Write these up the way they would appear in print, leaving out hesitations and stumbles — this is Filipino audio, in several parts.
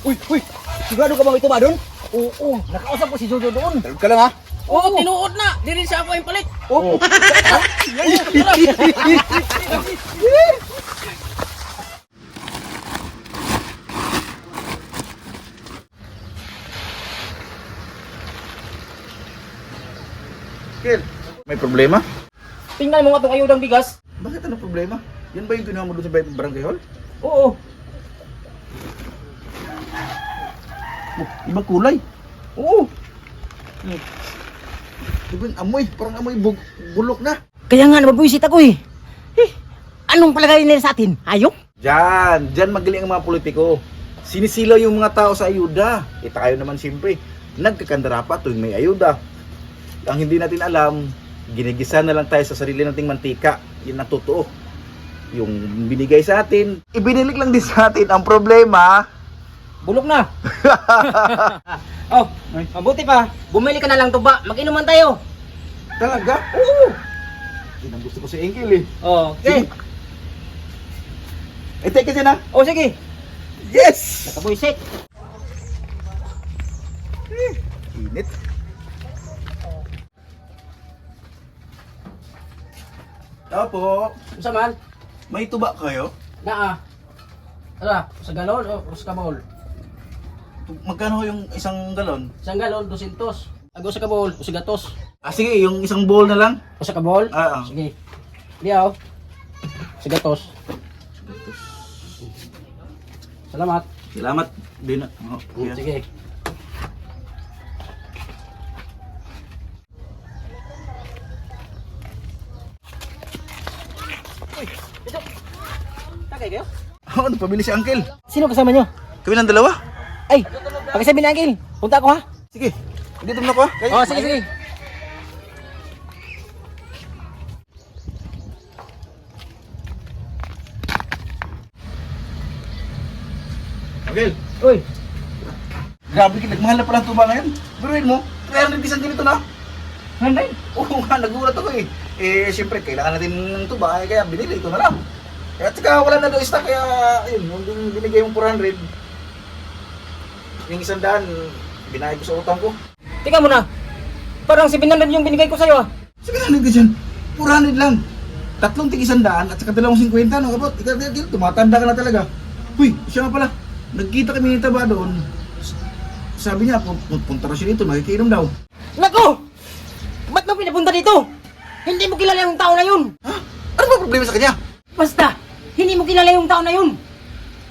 Uy! Sigurado ka bang ito ba doon? Oo, nakausap ko si Jojo doon. Talog ka lang ha. Oo, tinuod na. Di rin siya ako yung palit. Oo. Kil, may problema? Tingnan mo nga itong ayudang bigas. Bakit ano problema? Yan ba yung ginawa mo doon sa barangay hall? Oo. Oh, ibang kulay. Oo. Ibang amoy, parang amoy bulok na. Kaya nga nababuisit ako eh. Anong palagay nila sa atin? Hayop? Diyan magaling ang mga politiko. Sinisilaw yung mga tao sa ayuda. Tayo naman siyempre, nagkakandara pa tuwing may ayuda. Ang hindi natin alam, ginigisa na lang tayo sa sarili nating mantika. Yun ang totoo. Yung binigay sa atin, ibinilik lang din sa atin. Ang problema, Bulok na. Oh, mabuti pa. Bumili ka na lang tuba. Mag-inuman tayo. talaga? Oo! Yun ang gusto ko si Engel eh. Oh, okay. Take kasi na. Oh, sige. Yes! Nakabuisit. Init. Tapo, Unsa man? may tuba kayo? Naa. Ala, sa galon o sa kabol? Magkano yung isang galon? Isang galon, 200. Ago sa kabol, o sa gatos. Sige, yung isang bowl na lang. O sa kabol? Ah. Sige. Diyaw. Sa gatos. Salamat. Salamat. Di na. Oh, yeah. Sige. Uy, ito. Tagay kayo? Oh, ano, pabili si Uncle. Sino kasama nyo? Kami ng dalawa. Ay, pakisabi na Angel. Punta ako ha. Sige, dito na ako ha. Kayo. Oh, sige, sige. Uncle, Uy, grabe ka, nagmahal na pala ang tuba ngayon. Biruin mo, 300 isang ganito na. handay. Oo nga, nagulat ako eh. Siyempre, kailangan natin ng tuba, kaya binili ito na lang. At saka wala na doon stock, kaya yun, yung binigay yung 400, yung 100, binayad ko sa utang ko. Tika mo na. Parang 700 yung binigay ko sa'yo ah. Sabi na ka dyan, 400 lang. Tatlong tig 100 at saka 250, no kapot? Ikaw, tumatanda ka na talaga. Uy, siya nga pala, nagkita kami ni Taba doon. Sabi niya, punta na siya dito, nakikinom daw. Nako! Ba't mo pinapunta dito? Hindi mo kilala yung tao na yun. Ha? Ano ba problema sa kanya? Basta, hindi mo kilala yung tao na yun.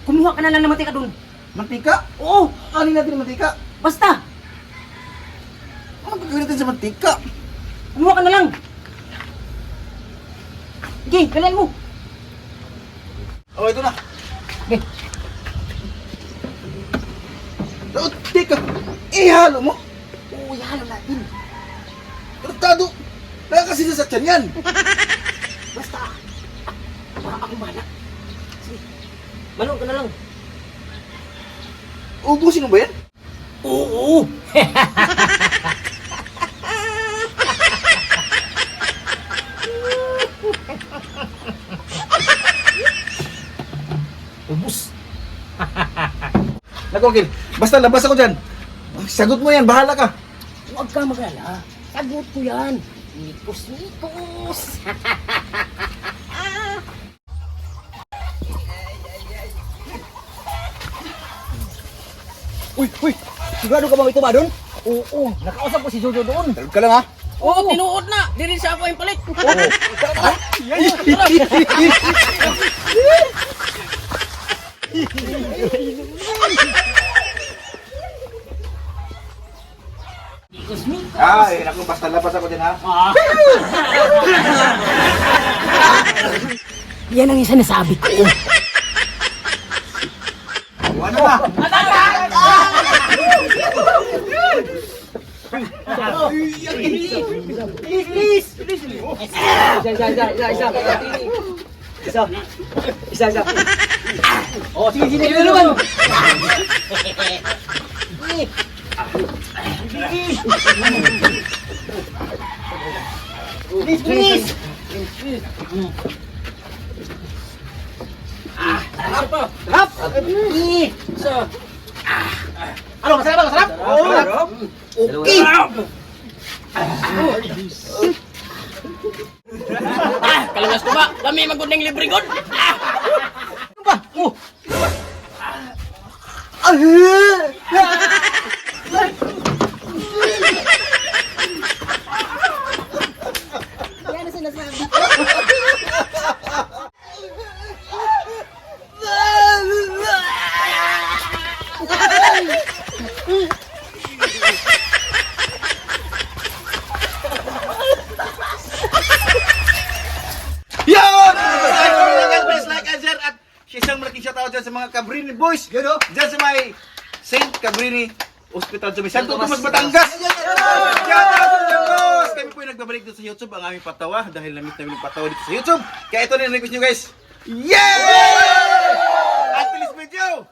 Kumuha ka na lang ng matika dun. Mantika? Oo, Alin natin ang mantika? basta. Ano gagawin natin sa mantika? Kumuha ka na lang. Sige, dalian mo. Oh, ito na. Okay. Oh, teka, ihalo mo. Oo, ihalo natin. Tartado, nakakasisa sa tiyan yan. Basta. Para ako mana. Sige. Manong ka na lang. Ubusin mo ba yan? Oo. Ubus. Naku, Gil, basta labas ako dyan. Sagot mo yan, bahala ka. Huwag ka mag-alala. Sagot ko yan. Nikos. Uy! Sigurado ka bang ito ba doon? Oo, nakausap ko si Jojo doon. Talog ka lang ha. Oo, tinuod na. Di rin siya ako yung palit. Ay, naku, basta labas ako dyan ha. Yan ang isa na sabi ko. Ano na? Please! Isa. Oh, sige, naman. Please. Harap. Isa. Ano, masarap ba? Masarap? Oh, okay. Kalangas ko ba? Kami magunding libre god. Ano ba? Oh. Yan! Please like and share at isang malaking shoutout dyan sa mga Cabrini boys. Dyan sa may Saint Cabrini Hospital sa may Santo Tomas, Batangas. Shoutout dyan, boss! Kami po yung nagbabalik dito sa YouTube ang aming patawa dahil namit namin yung patawa dito sa YouTube. Kaya ito na yung request nyo guys. Yay! At please video!